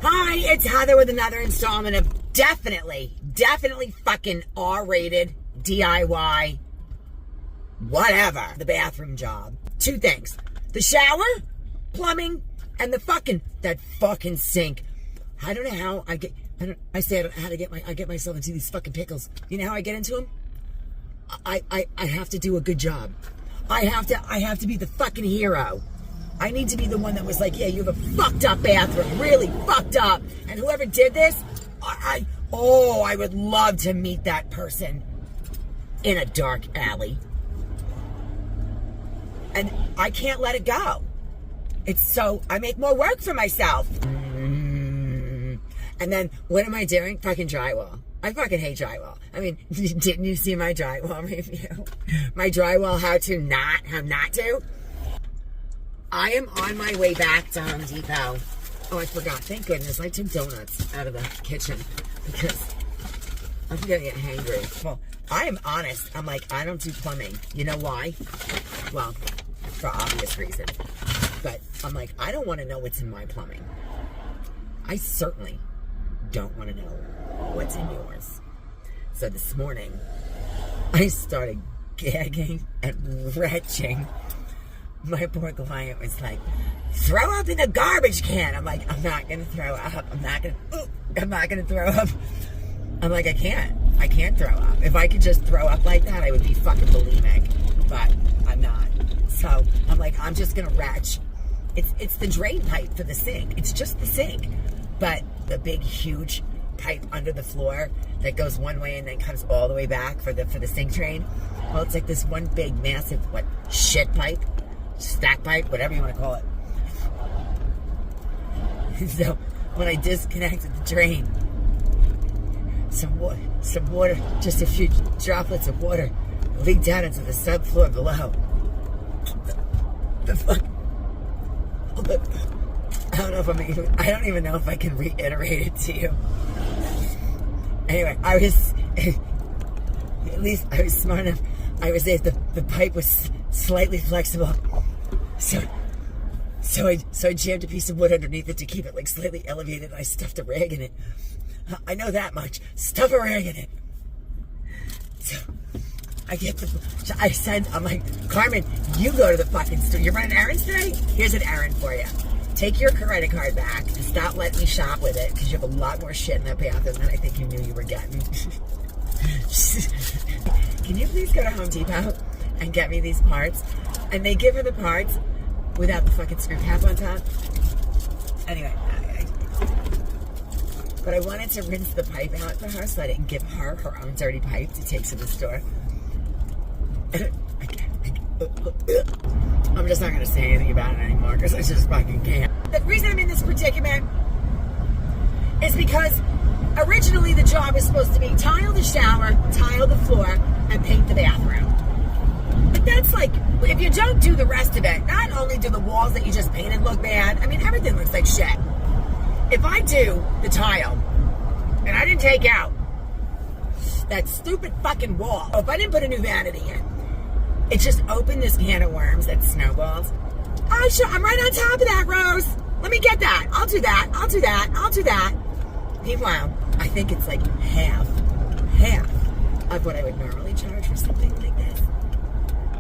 Hi, it's Heather with another installment of definitely fucking R-rated DIY whatever, the bathroom job. Two things: the shower, plumbing, and that fucking sink. I don't know how I get myself into these fucking pickles. You know how I get into them? I have to do a good job. I have to be the fucking hero. I need to be the one that was like, yeah, you have a fucked up bathroom, really fucked up. And whoever did this, I would love to meet that person in a dark alley. And I can't let it go. I make more work for myself. And then, what am I doing? Fucking drywall. I fucking hate drywall. I mean, didn't you see my drywall review? My drywall how not to? I am on my way back to Home Depot. Oh, I forgot. Thank goodness. I took donuts out of the kitchen because I'm going to get hangry. Well, I am honest. I'm like, I don't do plumbing. You know why? Well, for obvious reasons. But I'm like, I don't want to know what's in my plumbing. I certainly don't want to know what's in yours. So this morning, I started gagging and retching. My poor client was like, throw up in the garbage can. I'm like, I'm not going to throw up. I'm not going to throw up. I'm like, I can't throw up. If I could just throw up like that, I would be fucking bulimic. But I'm not. So I'm like, I'm just going to retch. It's the drain pipe for the sink. It's just the sink. But the big, huge pipe under the floor that goes one way and then comes all the way back for the sink drain. Well, it's like this one big, massive, shit pipe? Stack pipe, whatever you want to call it. So when I disconnected the drain, some water, just a few droplets of water leaked out into the subfloor below. The fuck? I don't even know if I can reiterate it to you. Anyway, at least I was smart enough. I was there. The pipe was slightly flexible. So I jammed a piece of wood underneath it to keep it slightly elevated. I stuffed a rag in it. I know that much. Stuff a rag in it. So I'm like, Carmen, you go to the fucking store. You're running errands today? Here's an errand for you. Take your credit card back and stop letting me shop with it because you have a lot more shit in that bathroom than I think you knew you were getting. Can you please go to Home Depot and get me these parts? And they give her the parts without the fucking screw cap on top. Anyway, but I wanted to rinse the pipe out for her so I didn't give her her own dirty pipe to take to the store. I'm just not going to say anything about it anymore because I just fucking can't. The reason I'm in this predicament is because originally the job was supposed to be tile the shower, tile the floor, and paint the bathroom. But that's if you don't do the rest of it, not only do the walls that you just painted look bad, I mean, everything looks like shit. If I do the tile, and I didn't take out that stupid fucking wall, if I didn't put a new vanity in, it just opened this can of worms that snowballs. I'm right on top of that, Rose. Let me get that. I'll do that. Meanwhile, I think it's half of what I would normally charge for something like this.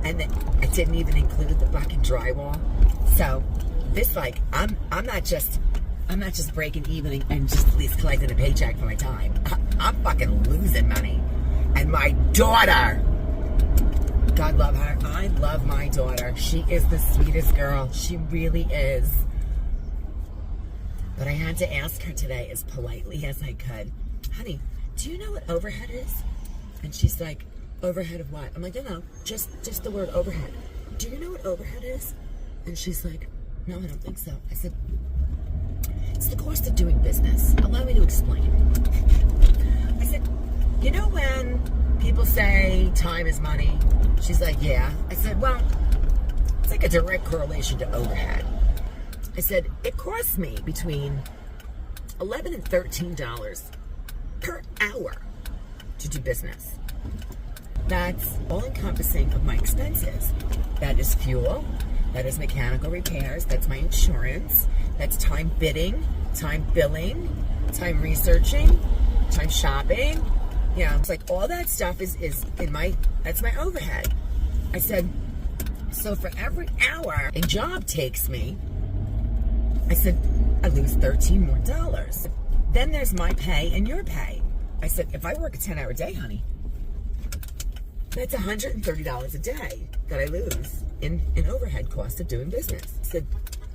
And then I didn't even include the fucking drywall. So this I'm not just breaking even and just at least collecting a paycheck for my time. I'm fucking losing money. And my daughter, God love her. I love my daughter. She is the sweetest girl. She really is. But I had to ask her today as politely as I could, honey, do you know what overhead is? And she's like, overhead of what? I'm like, no, just the word overhead. Do you know what overhead is? And she's like, no, I don't think so. I said, it's the cost of doing business. Allow me to explain. I said, you know when people say time is money? She's like, yeah. I said, well, it's like a direct correlation to overhead. I said, it costs me between $11 and $13 per hour to do business. That's all encompassing of my expenses. That is fuel, that is mechanical repairs, that's my insurance, that's time bidding, time billing, time researching, time shopping. You know, it's like all that stuff is that's my overhead. I said, so for every hour a job takes me, I said, I lose $13 more. Then there's my pay and your pay. I said, if I work a 10-hour day, honey, that's $130 a day that I lose in overhead cost of doing business. I said,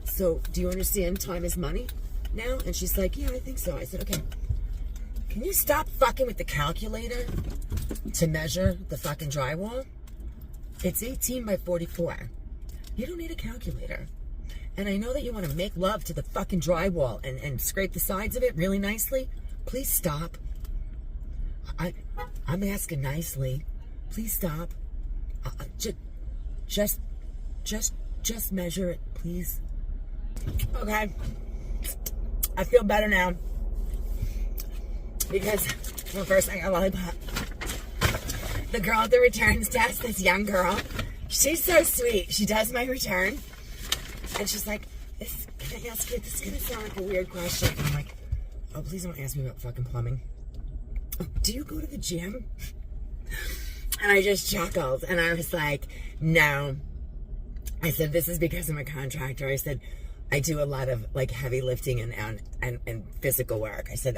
so do you understand time is money now? And she's like, yeah, I think so. I said, okay, can you stop fucking with the calculator to measure the fucking drywall? It's 18 by 44. You don't need a calculator. And I know that you want to make love to the fucking drywall and scrape the sides of it really nicely. Please stop. I'm asking nicely. Please stop. Just measure it, please. Okay. I feel better now. Because, well, first I got a lollipop. The girl at the returns desk, this young girl, she's so sweet. She does my return. And she's like, can I ask you, this is going to sound like a weird question. And I'm like, oh, please don't ask me about fucking plumbing. Oh, do you go to the gym? And I just chuckled. And I was like, no. I said, this is because I'm a contractor. I said, I do a lot of like heavy lifting and physical work. I said,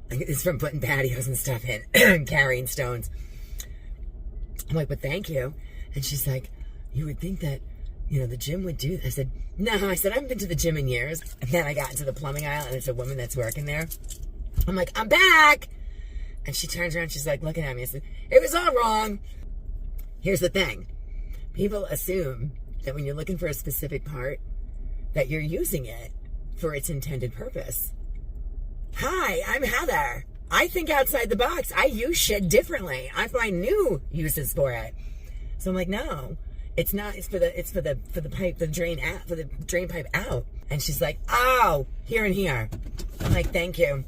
it's from putting patios and stuff in and carrying stones. I'm like, but thank you. And she's like, you would think that, you know, the gym would do that. I said, no. I said, I haven't been to the gym in years. And then I got into the plumbing aisle and it's a woman that's working there. I'm like, I'm back. And she turns around, she's like looking at me. I said, it was all wrong. Here's the thing. People assume that when you're looking for a specific part, that you're using it for its intended purpose. Hi, I'm Heather. I think outside the box. I use shit differently. I find new uses for it. So I'm like, no, it's not. It's for the pipe, the drain out, for the drain pipe out. And she's like, oh, here and here. I'm like, thank you.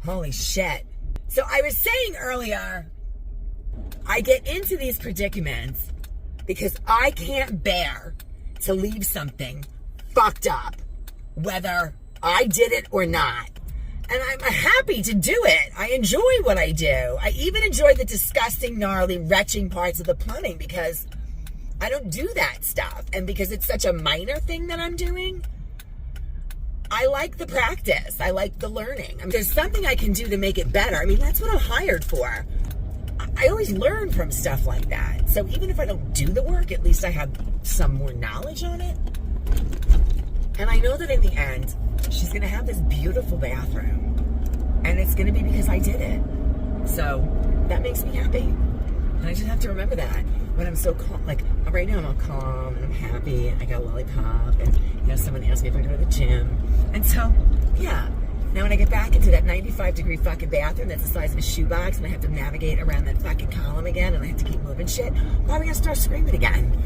Holy shit. So I was saying earlier, I get into these predicaments because I can't bear to leave something fucked up, whether I did it or not. And I'm happy to do it. I enjoy what I do. I even enjoy the disgusting, gnarly, retching parts of the plumbing because I don't do that stuff. And because it's such a minor thing that I'm doing, I like the practice. I like the learning. I mean, there's something I can do to make it better. I mean, that's what I'm hired for. I always learn from stuff like that. So even if I don't do the work, at least I have some more knowledge on it. And I know that in the end, she's going to have this beautiful bathroom. And it's going to be because I did it. So that makes me happy. And I just have to remember that when I'm so calm. Like right now I'm all calm and I'm happy and I got a lollipop. And, you know, someone asked me if I go to the gym. And so, yeah. Now when I get back into that 95-degree fucking bathroom that's the size of a shoebox and I have to navigate around that fucking column again and I have to keep moving shit, I'm probably going to start screaming again.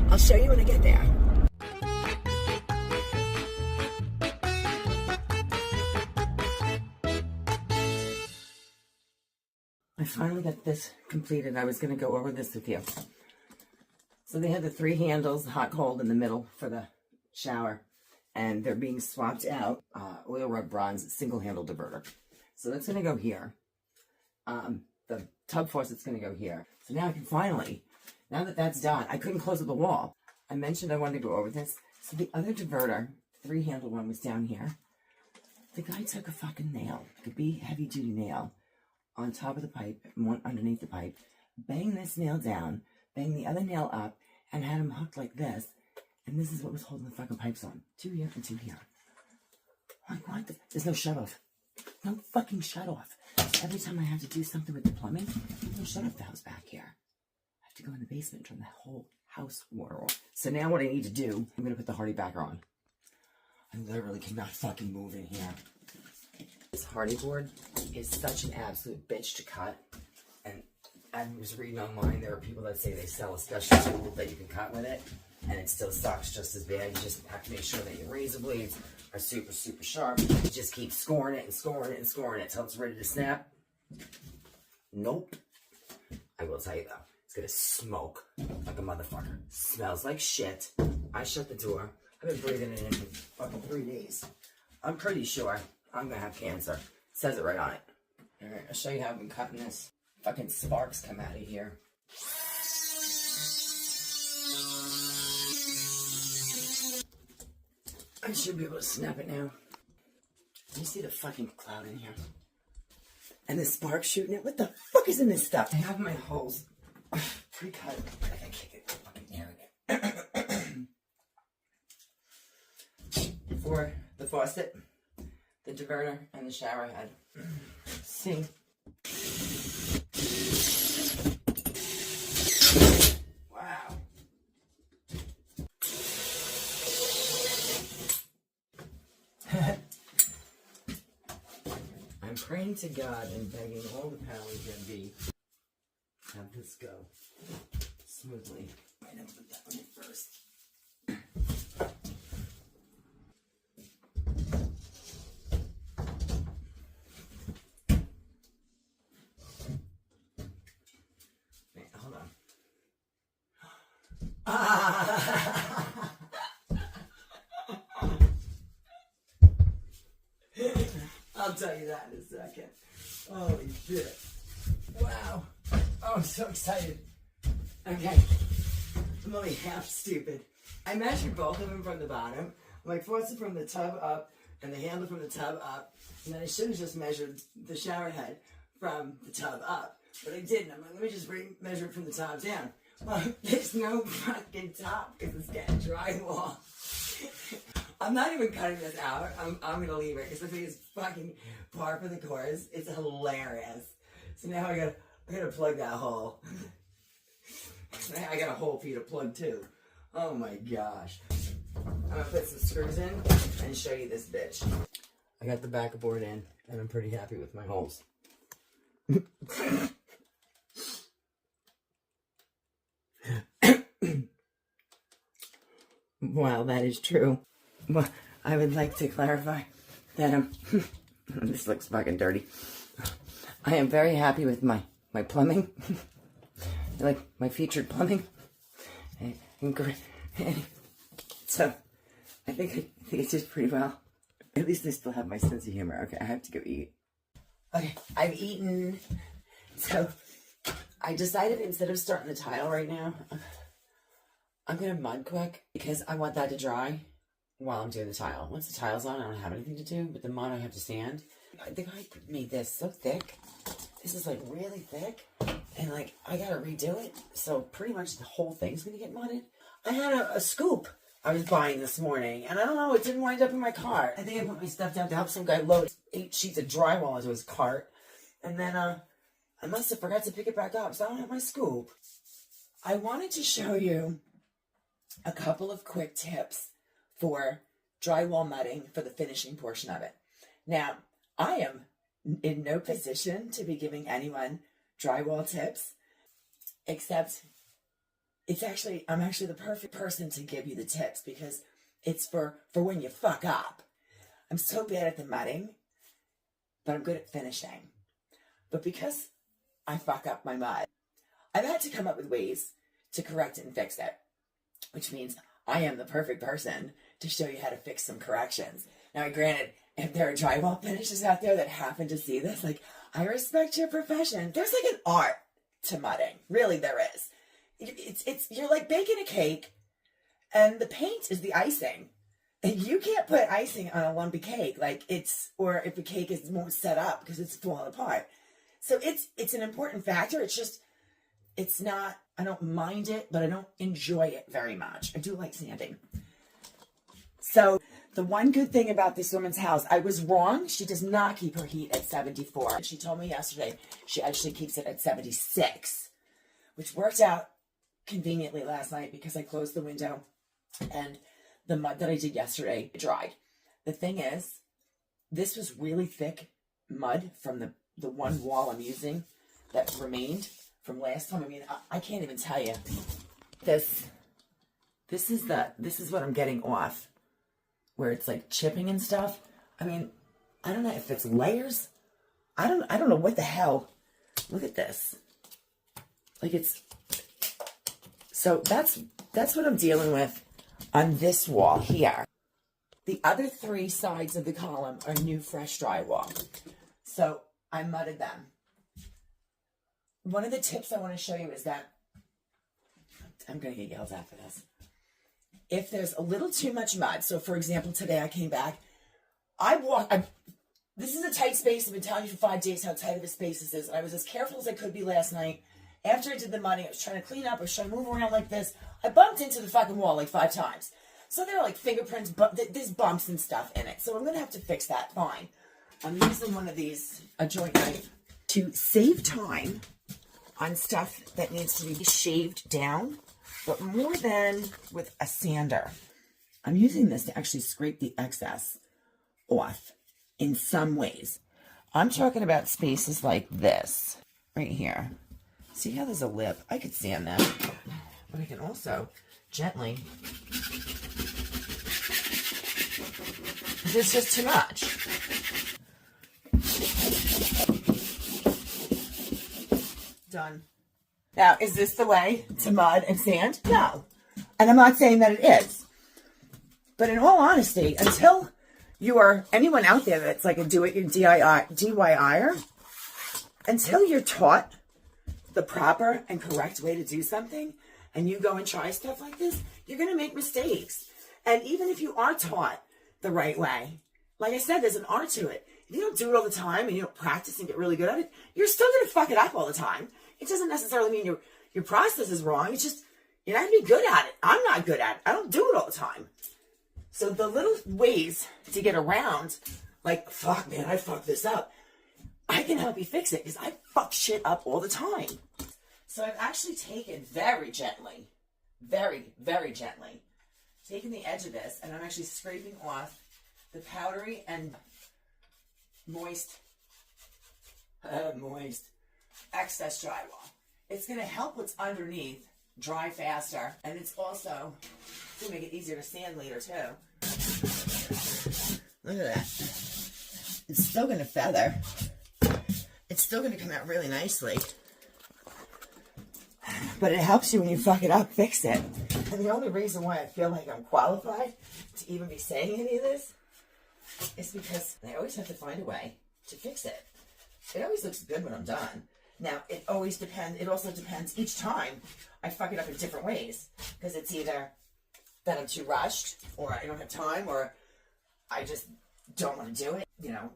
I'll show you when I get there. I finally got this completed. I was going to go over this with you. So they have the 3 handles, hot, cold in the middle for the shower. And they're being swapped out. Oil rub bronze single handle diverter. So that's going to go here. The tub faucet's going to go here. So now I can finally, now that that's done, I couldn't close up the wall. I mentioned I wanted to go over this. So the other diverter, 3 handle one, was down here. The guy took a fucking nail, like a big heavy duty nail, on top of the pipe and one underneath the pipe, banged this nail down, banged the other nail up, and had him hooked like this. And this is what was holding the fucking pipes on. 2 here and 2 here. Like, what? There's no shut off. No fucking shut off. Every time I have to do something with the plumbing, there's no shut off valves back here. I have to go in the basement and turn the whole house water off. So now what I need to do, I'm going to put the Hardy backer on. I literally cannot fucking move in here. This Hardy board is such an absolute bitch to cut. And I was reading online, there are people that say they sell a special tool that you can cut with it. And it still sucks just as bad. You just have to make sure that your razor blades are super, super sharp. You just keep scoring it and scoring it and scoring it until it's ready to snap. Nope. I will tell you though, it's gonna smoke like a motherfucker. Smells like shit. I shut the door. I've been breathing it in for fucking 3 days. I'm pretty sure I'm gonna have cancer. It says it right on it. Alright, I'll show you how I've been cutting this. Fucking sparks come out of here. I should be able to snap it now. You see the fucking cloud in here? And the sparks shooting it? What the fuck is in this stuff? I have my holes pre-cut. I gotta kick it fucking air again. For the faucet, the diverter, and the shower head. See? Wow. I'm praying to God and begging all the powers that be, have this go smoothly. I'm gonna put that one in first. Wait, hold on. I'll tell you that in a second. Holy shit. Wow. Oh, I'm so excited. Okay. I'm only half stupid. I measured both of them from the bottom. My faucet from the tub up and the handle from the tub up. And then I should have just measured the shower head from the tub up. But I didn't. I'm like, let me just measure it from the top down. Well, there's no fucking top because it's getting drywall. I'm not even cutting this out. I'm gonna leave it because I think it's fucking par for the course. It's hilarious. So now I gotta plug that hole. I got a hole for you to plug too. Oh my gosh. I'm gonna put some screws in and show you this bitch. I got the back board in and I'm pretty happy with my holes. Wow, that is true. Well, I would like to clarify that this looks fucking dirty. I am very happy with my plumbing. Like my featured plumbing. So I think I did pretty well. At least I still have my sense of humor. Okay, I have to go eat. Okay, I've eaten. So I decided instead of starting the tile right now, I'm gonna mud quick because I want that to dry while I'm doing the tile. Once the tile's on, I don't have anything to do, but the mud I have to sand. The guy made this so thick. This is like really thick, and like I gotta redo it. So pretty much the whole thing's gonna get mudded. I had a scoop I was buying this morning, and I don't know, it didn't wind up in my cart. I think I put my stuff down to help some guy load 8 sheets of drywall into his cart, and then I must have forgot to pick it back up, so I don't have my scoop. I wanted to show you a couple of quick tips for drywall mudding for the finishing portion of it. Now, I am in no position to be giving anyone drywall tips, except I'm actually the perfect person to give you the tips because it's for when you fuck up. I'm so bad at the mudding, but I'm good at finishing. But because I fuck up my mud, I've had to come up with ways to correct it and fix it, which means I am the perfect person to show you how to fix some corrections. Now, granted, if there are drywall finishes out there that happen to see this, like, I respect your profession. There's like an art to mudding. Really, there is. You're like baking a cake, and the paint is the icing. And you can't put icing on a lumpy cake, or if a cake won't set up because it's falling apart. So it's an important factor. It's not, I don't mind it, but I don't enjoy it very much. I do like sanding. So the one good thing about this woman's house, I was wrong. She does not keep her heat at 74. She told me yesterday she actually keeps it at 76, which worked out conveniently last night because I closed the window and the mud that I did yesterday dried. The thing is, this was really thick mud from the one wall I'm using that remained from last time. I mean, I can't even tell you. This is what I'm getting off, where it's like chipping and stuff. I mean, I don't know if it's layers. I don't know what the hell. Look at this. Like, it's, so that's what I'm dealing with. on this wall here. The other 3 sides of the column are new fresh drywall. So I mudded them. One of the tips I want to show you is that, I'm going to get yelled at for this. If there's a little too much mud, so for example, today I came back, this is a tight space. I've been telling you for 5 days how tight of a space this is. And I was as careful as I could be last night. After I did the mudding, I was trying to clean up, I was trying to move around like this. I bumped into the fucking wall like 5 times. So there are like fingerprints, there's bumps and stuff in it. So I'm going to have to fix that. Fine. I'm using one of these, a joint knife, to save time on stuff that needs to be shaved down, but more than with a sander. I'm using this to actually scrape the excess off in some ways. I'm talking about spaces like this, right here. See how there's a lip? I could sand that, but I can also gently, it's just too much. Done. Now, is this the way to mud and sand? No. And I'm not saying that it is. But in all honesty, until you are anyone out there that's like a DIYer, until you're taught the proper and correct way to do something, and you go and try stuff like this, you're going to make mistakes. And even if you are taught the right way, like I said, there's an art to it. If you don't do it all the time and you don't practice and get really good at it, you're still going to fuck it up all the time. It doesn't necessarily mean your process is wrong. It's just, you have to be good at it. I'm not good at it. I don't do it all the time. So the little ways to get around, like, fuck, man, I fucked this up. I can help you fix it because I fuck shit up all the time. So I've actually taken very gently, very, very gently, taken the edge of this, and I'm actually scraping off the powdery and moist excess drywall. It's going to help what's underneath dry faster, and it's also going to make it easier to sand later too. Look at that. It's still going to feather. It's still going to come out really nicely. But it helps you when you fuck it up, fix it. And the only reason why I feel like I'm qualified to even be saying any of this is because I always have to find a way to fix it. It always looks good when I'm done. Now, it always depends. It also depends each time I fuck it up in different ways. Because it's either that I'm too rushed, or I don't have time, or I just don't want to do it. You know,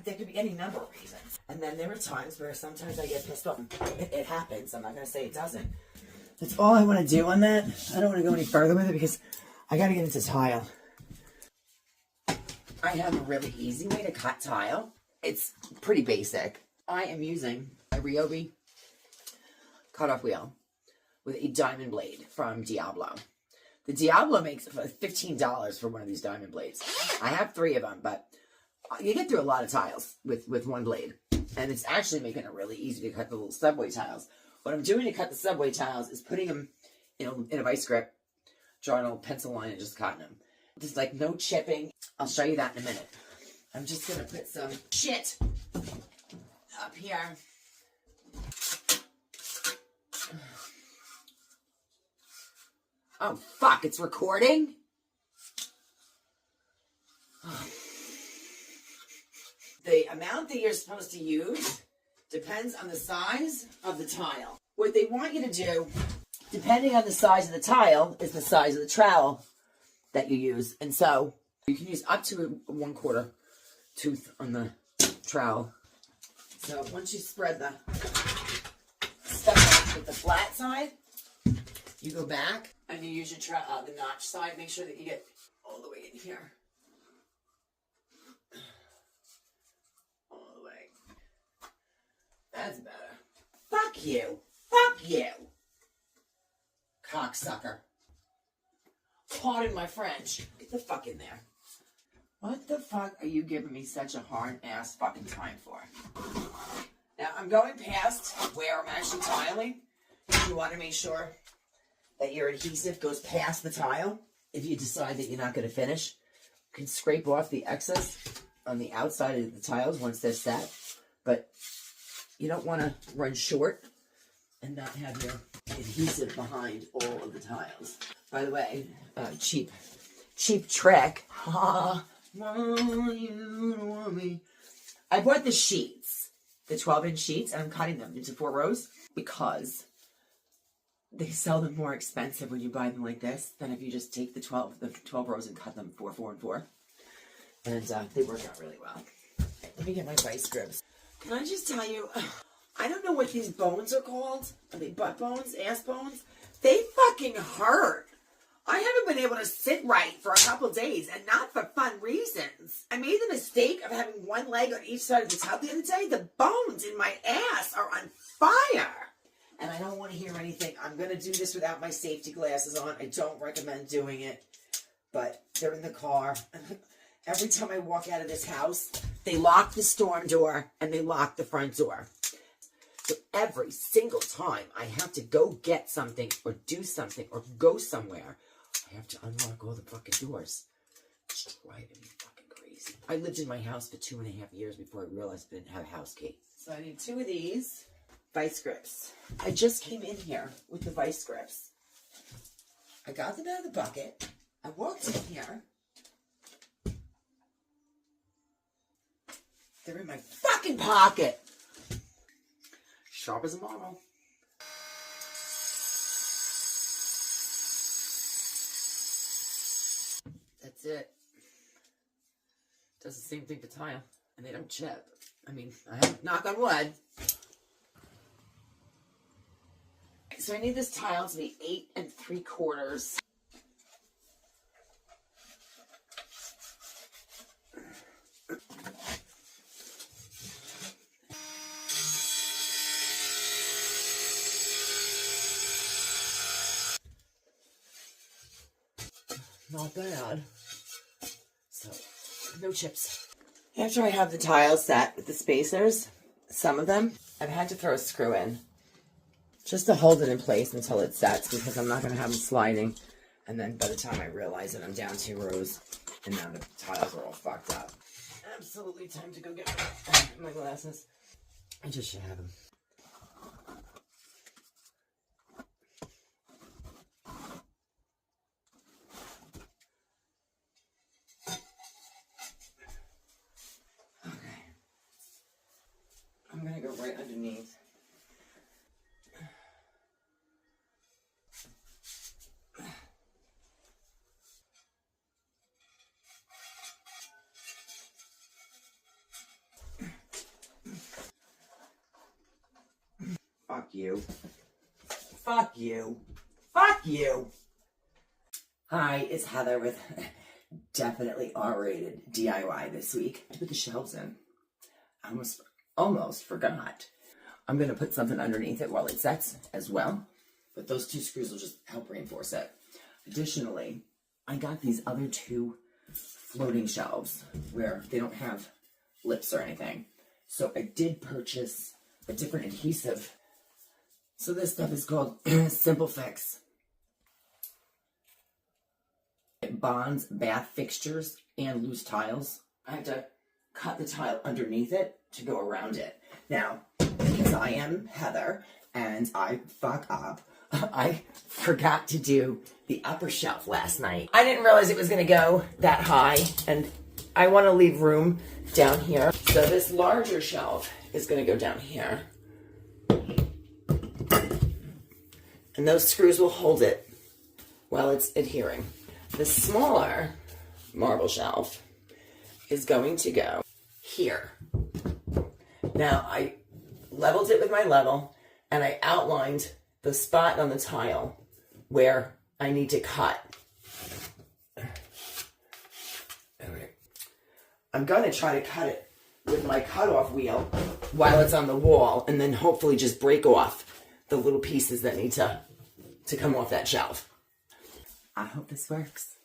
there could be any number of reasons. And then there are times where sometimes I get pissed off. It happens. I'm not going to say it doesn't. That's all I want to do on that. I don't want to go any further with it because I got to get into tile. I have a really easy way to cut tile. It's pretty basic. I am using a Ryobi cutoff wheel with a diamond blade from Diablo. The Diablo makes $15 for one of these diamond blades. I have 3 of them, but you get through a lot of tiles with one blade. And it's actually making it really easy to cut the little subway tiles. What I'm doing to cut the subway tiles is putting them in a vice grip, drawing a little pencil line and just cutting them. There's like no chipping. I'll show you that in a minute. I'm just going to put some shit up here. Oh, fuck, it's recording? The amount that you're supposed to use depends on the size of the tile. What they want you to do, depending on the size of the tile, is the size of the trowel that you use. And so you can use up to a 1/4 tooth on the trowel. So once you spread the stuff out with the flat side, you go back and you use your the notch side. Make sure that you get all the way in here. All the way. That's better. Fuck you. Fuck you. Cocksucker. Pardon my French. Get the fuck in there. What the fuck are you giving me such a hard-ass fucking time for? Now, I'm going past where I'm actually tiling. You want to make sure that your adhesive goes past the tile. If you decide that you're not going to finish, you can scrape off the excess on the outside of the tiles once they're set. But you don't want to run short and not have your adhesive behind all of the tiles. By the way, cheap trick. I bought the sheets, the 12-inch sheets, and I'm cutting them into 4 rows because they sell them more expensive when you buy them like this than if you just take the 12 rows and cut them 4, 4, and 4. And they work out really well. Let me get my vice grips. Can I just tell you, I don't know what these bones are called. Are they butt bones, ass bones? They fucking hurt. I haven't been able to sit right for a couple days, and not for fun reasons. I made the mistake of having one leg on each side of the tub the other day. The bones in my ass are on fire. And I don't want to hear anything. I'm going to do this without my safety glasses on. I don't recommend doing it, but they're in the car. Every time I walk out of this house, they lock the storm door and they lock the front door. So every single time I have to go get something or do something or go somewhere, I have to unlock all the fucking doors. It's driving me fucking crazy. I lived in my house for 2.5 years before I realized I didn't have a house key. So I need 2 of these vice grips. I just came in here with the vice grips. I got them out of the bucket. I walked in here. They're in my fucking pocket. Sharp as a marble. That's it. Does the same thing for tile, and they don't chip. I mean, I have knock on wood. So I need this tile to be 8 3/4. Not bad. So, no chips. After I have the tiles set with the spacers, some of them, I've had to throw a screw in just to hold it in place until it sets, because I'm not going to have them sliding. And then by the time I realize it, I'm down 2 rows, and now the tiles are all fucked up. Absolutely time to go get my glasses. I just should have them. I'm going to go right underneath. Fuck you. Fuck you. Fuck you. Hi, it's Heather with definitely R-rated DIY this week. I put the shelves in. I almost forgot. I'm going to put something underneath it while it sets as well, but those 2 screws will just help reinforce it. Additionally, I got these other 2 floating shelves where they don't have lips or anything. So I did purchase a different adhesive. So this stuff is called Simple Fix. It bonds bath fixtures and loose tiles. I have to cut the tile underneath it to go around it. Now, because I am Heather and I fuck up, I forgot to do the upper shelf last night. I didn't realize it was going to go that high, and I want to leave room down here. So this larger shelf is going to go down here. And those screws will hold it while it's adhering. The smaller marble shelf is going to go here. Now, I leveled it with my level, and I outlined the spot on the tile where I need to cut. Okay. I'm going to try to cut it with my cutoff wheel while it's on the wall, and then hopefully just break off the little pieces that need to come off that shelf. I hope this works.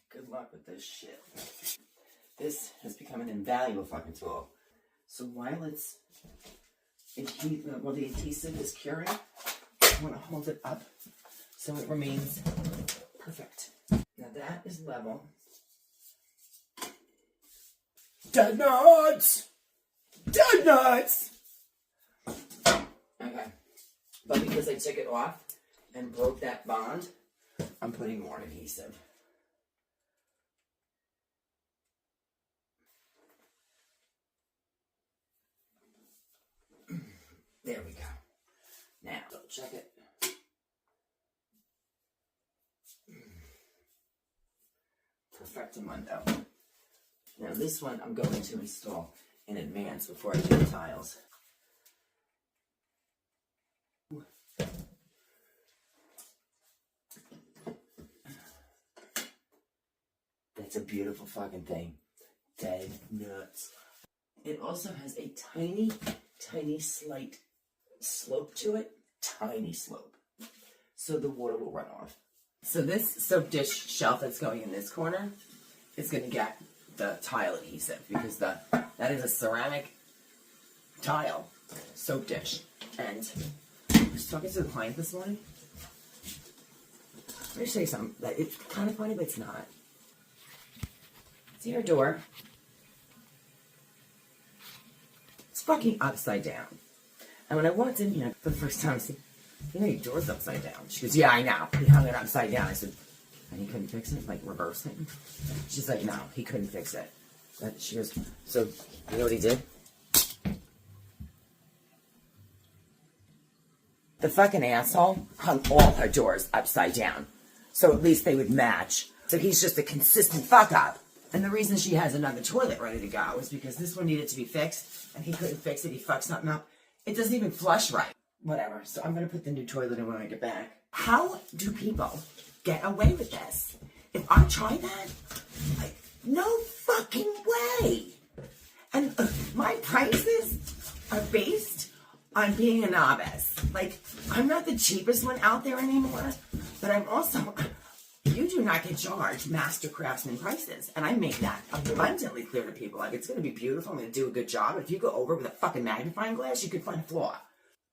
Good luck with this shit. This has become an invaluable fucking tool. So while it's the adhesive is curing, I want to hold it up so it remains perfect. Now that is level. Donuts! Donuts! Okay. But because I took it off and broke that bond, I'm putting more adhesive. There we go. Now, double check it. Perfectamundo. Now this one I'm going to install in advance before I do the tiles. That's a beautiful fucking thing. Dead nuts. It also has a tiny, tiny slight slope to it. Tiny slope. So the water will run off. So this soap dish shelf that's going in this corner is going to get the tile adhesive because that is a ceramic tile soap dish. And I was talking to the client this morning. Let me show you something. It's kind of funny, but it's not. See our door? It's fucking upside down. And when I walked in here for the first time, I said, you know, your door's upside down. She goes, yeah, I know. He hung it upside down. I said, and he couldn't fix it? Like, reverse it? She's like, no, he couldn't fix it. She goes, so, you know what he did? The fucking asshole hung all her doors upside down. So at least they would match. So he's just a consistent fuck up. And the reason she has another toilet ready to go is because this one needed to be fixed, and he couldn't fix it. He fucked something up. It doesn't even flush right. Whatever. So I'm going to put the new toilet in when I get back. How do people get away with this? If I try that, like, no fucking way. And my prices are based on being a novice. Like, I'm not the cheapest one out there anymore, but I'm also... You do not get charged master craftsman prices. And I make that abundantly clear to people. Like, it's going to be beautiful. I'm going to do a good job. If you go over with a fucking magnifying glass, you could find a flaw.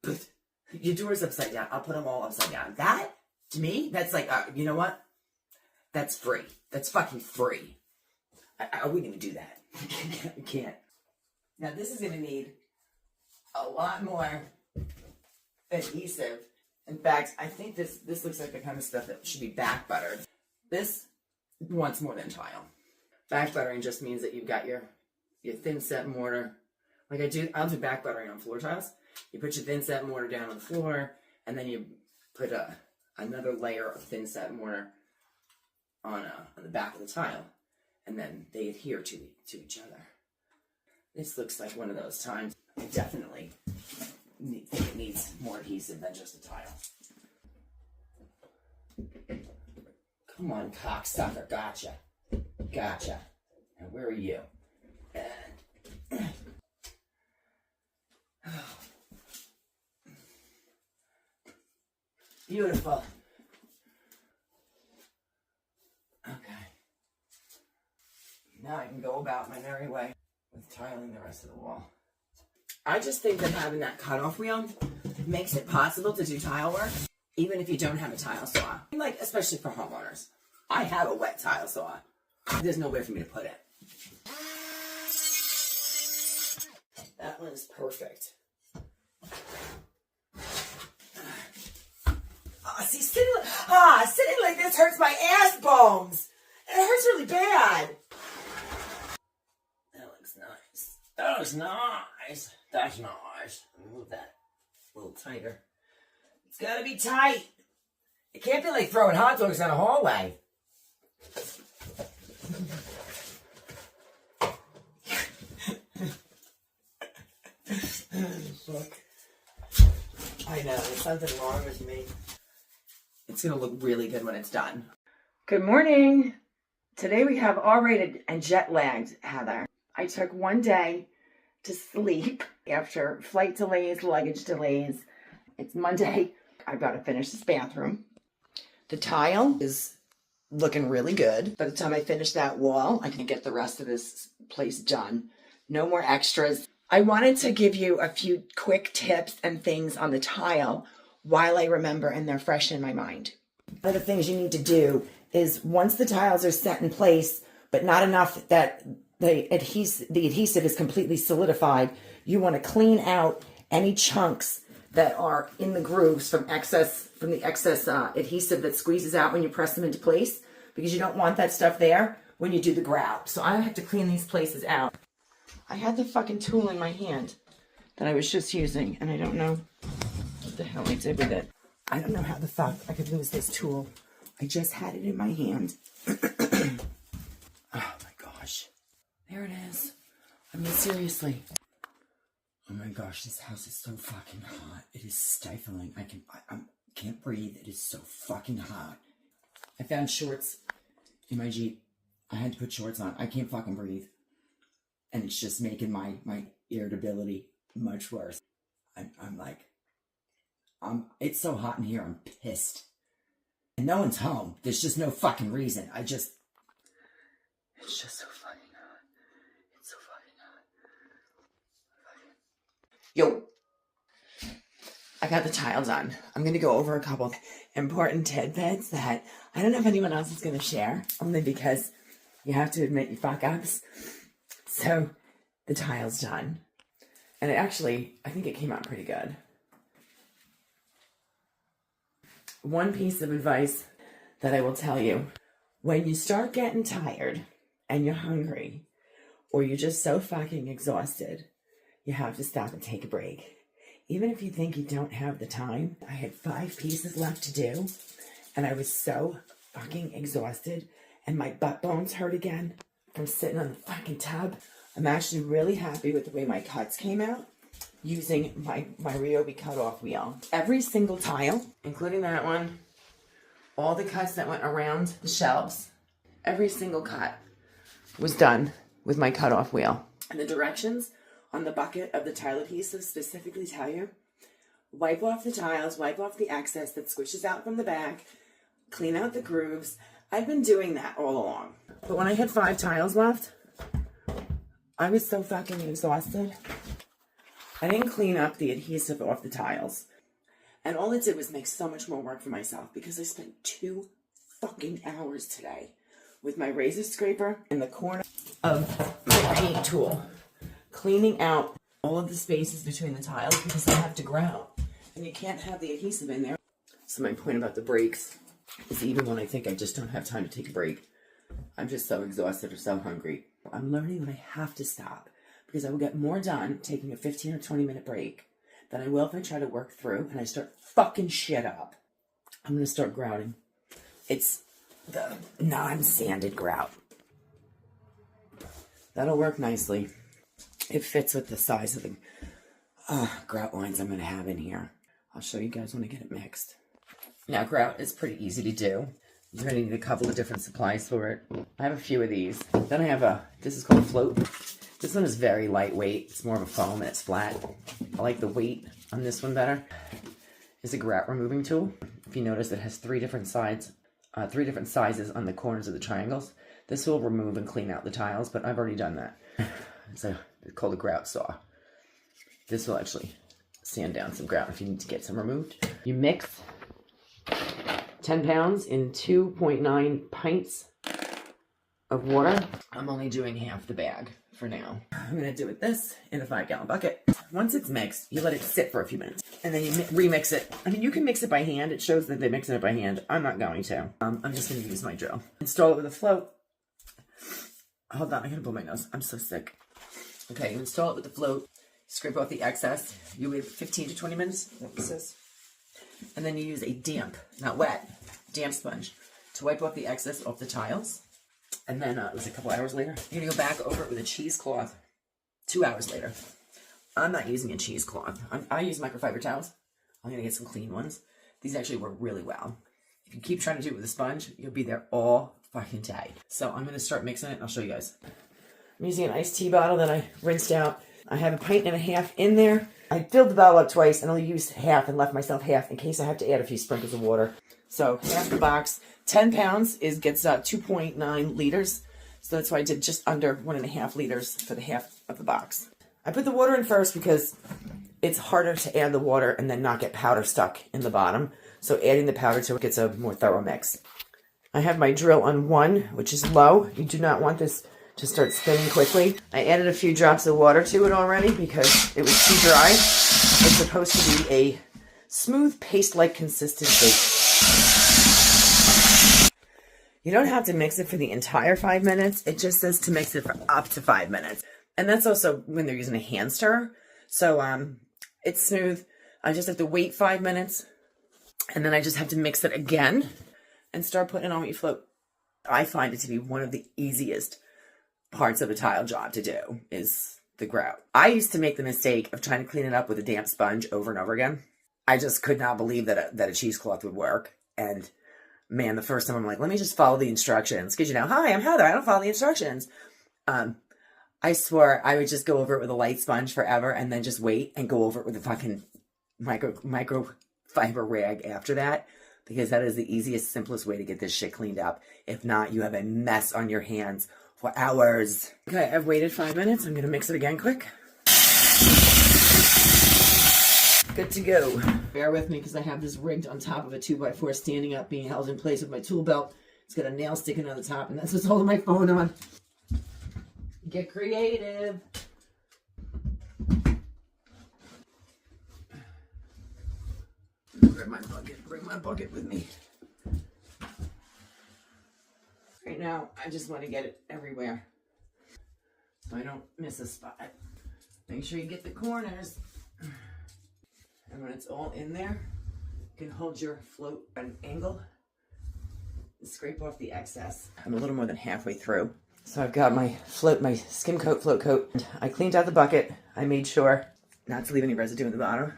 But your door's upside down. I'll put them all upside down. That, to me, that's like, you know what? That's free. That's fucking free. I wouldn't even do that. You can't. Now, this is going to need a lot more adhesive. In fact, I think this looks like the kind of stuff that should be back buttered. This wants more than tile. Back buttering just means that you've got your thin set mortar. Like I'll do back buttering on floor tiles. You put your thin set mortar down on the floor, and then you put another layer of thin set mortar on the back of the tile, and then they adhere to each other. This looks like one of those times. I definitely think it needs more adhesive than just a tile. Come on, cocksucker. Gotcha. Gotcha. Now, where are you? And... Beautiful. Okay. Now I can go about my merry way with tiling the rest of the wall. I just think that having that cutoff wheel makes it possible to do tile work, even if you don't have a tile saw. Like, especially for homeowners. I have a wet tile saw. There's nowhere for me to put it. That one is perfect. See, sitting like this hurts my ass bones. It hurts really bad. That looks nice. That looks nice. That's nice. Move that a little tighter. It's gotta be tight. It can't be like throwing hot dogs down a hallway. Look. I know, there's something wrong with me. It's gonna look really good when it's done. Good morning. Today we have R-rated and jet lagged Heather. I took one day to sleep after flight delays, luggage delays. It's Monday. I've got to finish this bathroom. The tile is looking really good. By the time I finish that wall, I can get the rest of this place done. No more extras. I wanted to give you a few quick tips and things on the tile while I remember and they're fresh in my mind. One of the things you need to do is once the tiles are set in place, but not enough that the adhesive is completely solidified, you want to clean out any chunks that are in the grooves from the excess adhesive that squeezes out when you press them into place, because you don't want that stuff there when you do the grout. So I have to clean these places out. I had the fucking tool in my hand that I was just using, and I don't know what the hell I did with it. I don't know how the fuck I could lose this tool. I just had it in my hand. Oh my gosh. There it is. I mean, seriously. Oh my gosh, this house is so fucking hot. It is stifling. I can't breathe. It is so fucking hot. I found shorts in my Jeep. I had to put shorts on. I can't fucking breathe. And it's just making my irritability much worse. It's so hot in here, I'm pissed. And no one's home. There's just no fucking reason. It's just so fucking hot. It's so fucking hot. Yo. I got the tiles on. I'm going to go over a couple important tidbits that I don't know if anyone else is going to share, only because you have to admit your fuck-ups. So, the tile's done. And I think it came out pretty good. One piece of advice that I will tell you, when you start getting tired and you're hungry, or you're just so fucking exhausted, you have to stop and take a break. Even if you think you don't have the time, I had 5 pieces left to do, and I was so fucking exhausted, and my butt bones hurt again from sitting on the fucking tub. I'm actually really happy with the way my cuts came out using my Ryobi cut-off wheel. Every single tile, including that one, all the cuts that went around the shelves, every single cut was done with my cut-off wheel. And the directions on the bucket of the tile adhesive specifically tell you, wipe off the tiles, wipe off the excess that squishes out from the back, clean out the grooves. I've been doing that all along. But when I had 5 tiles left, I was so fucking exhausted. I didn't clean up the adhesive off the tiles. And all it did was make so much more work for myself, because I spent 2 fucking hours today with my razor scraper in the corner of my paint tool, cleaning out all of the spaces between the tiles, because I have to grout. And you can't have the adhesive in there. So my point about the breaks is, even when I think I just don't have time to take a break, I'm just so exhausted or so hungry. I'm learning that I have to stop, because I will get more done taking a 15 or 20 minute break than I will if I try to work through and I start fucking shit up. I'm going to start grouting. It's the non-sanded grout. That'll work nicely. It fits with the size of the grout lines I'm going to have in here. I'll show you guys when I get it mixed. Now, grout is pretty easy to do. You're going to need a couple of different supplies for it. I have a few of these. Then I have this is called a float. This one is very lightweight. It's more of a foam and it's flat. I like the weight on this one better. It's a grout removing tool. If you notice, it has 3 different sides, 3 different sizes on the corners of the triangles. This will remove and clean out the tiles, but I've already done that. It's called a grout saw. This will actually sand down some grout if you need to get some removed. You mix 10 pounds in 2.9 pints of water. I'm only doing half the bag for now. I'm going to do it this in a 5-gallon bucket. Once it's mixed, you let it sit for a few minutes, and then you remix it. I mean, you can mix it by hand. It shows that they're mixing it by hand. I'm not going to. I'm just going to use my drill. Install it with a float. Hold on, I gotta blow my nose. I'm so sick. Okay, you install it with the float. Scrape off the excess. You wait 15 to 20 minutes. Is that what this is? And then you use a damp, not wet, damp sponge to wipe off the excess off the tiles. And then it was a couple hours later. You're gonna go back over it with a cheesecloth 2 hours later. I'm not using a cheesecloth. I use microfiber towels. I'm gonna get some clean ones. These actually work really well. If you keep trying to do it with a sponge, you'll be there all fucking day. So I'm gonna start mixing it and I'll show you guys. I'm using an iced tea bottle that I rinsed out. I have a pint and a half in there. I filled the bottle up twice and only used half and left myself half in case I have to add a few sprinkles of water. So half the box, 10 pounds gets 2.9 liters. So that's why I did just under 1.5 liters for the half of the box. I put the water in first because it's harder to add the water and then not get powder stuck in the bottom. So adding the powder to it gets a more thorough mix. I have my drill on 1, which is low. You do not want this Just start spinning quickly. I added a few drops of water to it already because it was too dry. It's supposed to be a smooth paste-like consistency. You don't have to mix it for the entire 5 minutes. It just says to mix it for up to 5 minutes. And that's also when they're using a hand stir. So it's smooth. I just have to wait 5 minutes. And then I just have to mix it again and start putting it on my float. I find it to be one of the easiest parts of a tile job to do is the grout. I used to make the mistake of trying to clean it up with a damp sponge over and over again. I just could not believe that a cheesecloth would work. And man, the first time I'm like, let me just follow the instructions. Because, you know, hi, I'm Heather. I don't follow the instructions. I swore I would just go over it with a light sponge forever and then just wait and go over it with a fucking microfiber rag after that. Because that is the easiest, simplest way to get this shit cleaned up. If not, you have a mess on your hands for hours. Okay, I've waited 5 minutes. I'm going to mix it again quick. Good to go. Bear with me because I have this rigged on top of a 2x4 standing up, being held in place with my tool belt. It's got a nail sticking on the top, and that's what's holding my phone on. Get creative. Grab my bucket. Bring my bucket with me. Right now, I just want to get it everywhere so I don't miss a spot. Make sure you get the corners. And when it's all in there, you can hold your float at an angle and scrape off the excess. I'm a little more than halfway through. So I've got my float, my skim coat, float coat. I cleaned out the bucket. I made sure not to leave any residue in the bottom.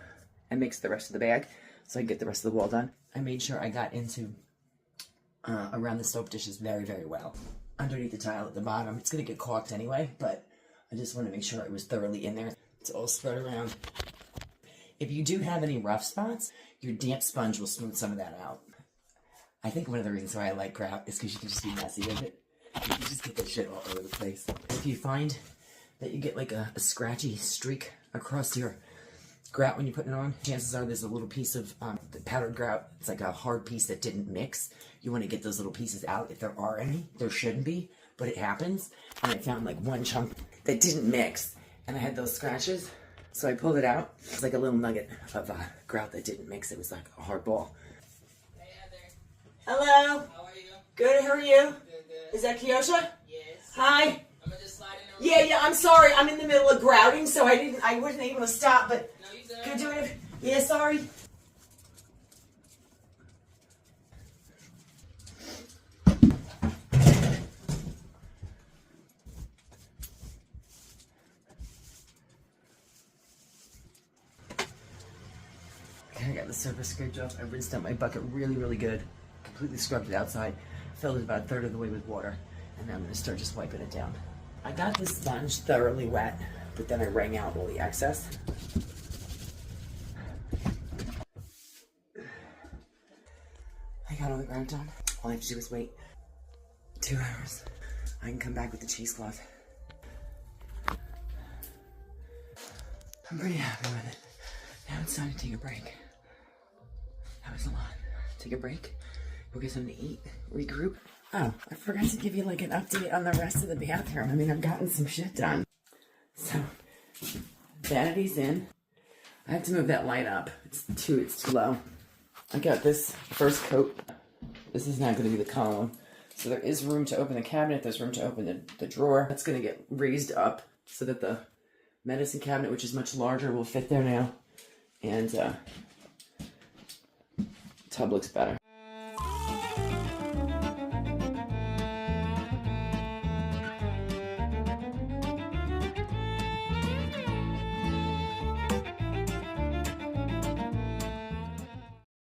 I mixed the rest of the bag so I can get the rest of the wall done. I made sure I got into around the soap dishes very, very well. Underneath the tile at the bottom. It's going to get caulked anyway, but I just want to make sure it was thoroughly in there. It's all spread around. If you do have any rough spots, your damp sponge will smooth some of that out. I think one of the reasons why I like grout is because you can just be messy with it. You can just get that shit all over the place. If you find that you get like a scratchy streak across your grout when you put it on, chances are there's a little piece of the powdered grout. It's like a hard piece that didn't mix. You want to get those little pieces out if there are any. There shouldn't be, but it happens. And I found like one chunk that didn't mix, and I had those scratches. So I pulled it out. It's like a little nugget of grout that didn't mix. It was like a hard ball. Hey, Heather. Hello. How are you? Good. How are you? Good, good. Is that Kiosha? Yes. Hi. I'm gonna just slide in. Yeah. I'm sorry. I'm in the middle of grouting, so I wasn't able to stop. But No, you good. could do it. Yeah. Sorry. I got the surface scraped off. I rinsed out my bucket really, really good. Completely scrubbed it outside. Filled it about a third of the way with water. And now I'm going to start just wiping it down. I got the sponge thoroughly wet, but then I wrung out all the excess. I got all the grout done. All I have to do is wait 2 hours. I can come back with the cheesecloth. I'm pretty happy with it. Now it's time to take a break. That was a lot. Take a break. We'll get something to eat. Regroup. Oh, I forgot to give you like an update on the rest of the bathroom. I mean, I've gotten some shit done. So, vanity's in. I have to move that light up. It's too low. I got this first coat. This is not going to be the column. So there is room to open the cabinet. There's room to open the drawer. That's going to get raised up so that the medicine cabinet, which is much larger, will fit there now. And tub looks better.